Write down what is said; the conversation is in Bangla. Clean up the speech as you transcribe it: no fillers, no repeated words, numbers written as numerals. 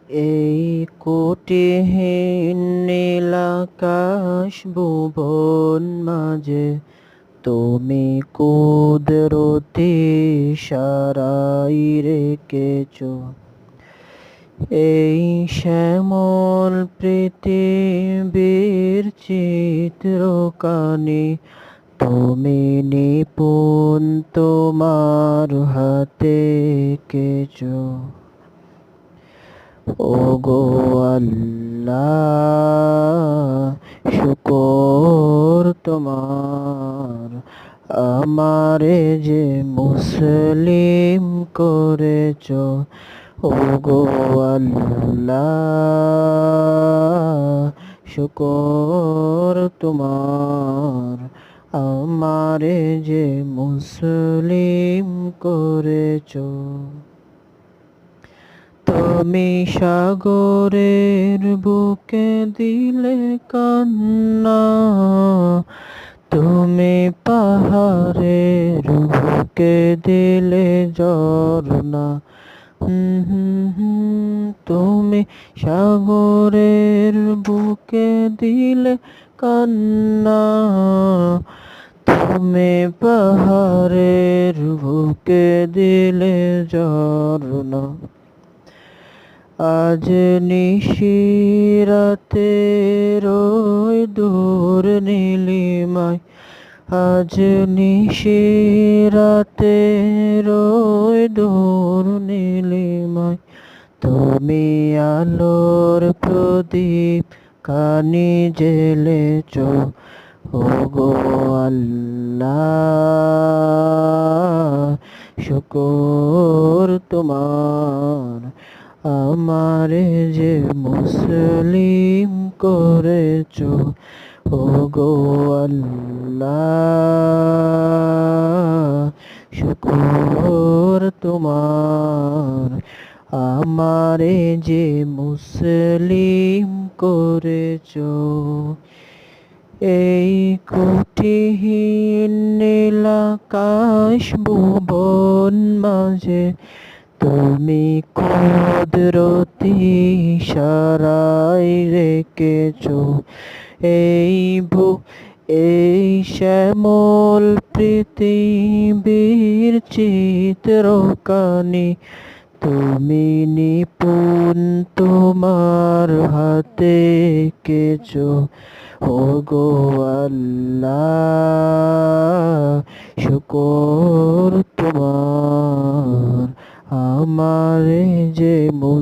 এই কোটিহীন নীলাকাশ ভুবন মাঝে তুমি কুদরতি ইশারায় রেখেছ এই শ্যামল পৃথিবীর চিত্রকানি তুমি নিপুণ তোমার হাতে এঁকেছ। ওগো আল্লাহ, শুকর তোমার, আমারে যে মুসলিম করেছ। ওগো আল্লাহ, শুকর তোমার, আমারে যে মুসলিম করেছ। তুমি সাগরের বুকে দিলে কান্না, তুমি পাহাড়ের বুকে দিলে ঝরনা। তুমি সাগরের বুকে দিলে কান্না, তুমি পাহাড়ের বুকে দিলে ঝরনা। আজ নিশিরাতে রই দূর নীলিমায়, আজ নিশিরাতে রই দূর নীলিমায়, তুমি আলোর প্রদীপ খানি জ্বেলেছ। ওগো আল্লাহ, শুকর তোমার, আমারে যে মুসলিম করেছ। ওগো আল্লাহ, শুকর তোমার, আমারে যে মুসলিম করেছ। এই কোটিহীন নীলাকাশ ভুবন মাঝে তুমি কুদরতি ইশারায় রেখেছ এই শ্যামল পৃথিবীর চিত্রকানি তুমি নিপুণ তোমার হাতে এঁকেছ। ওগো আল্লাহ, শুকর তোমার, আমারে যে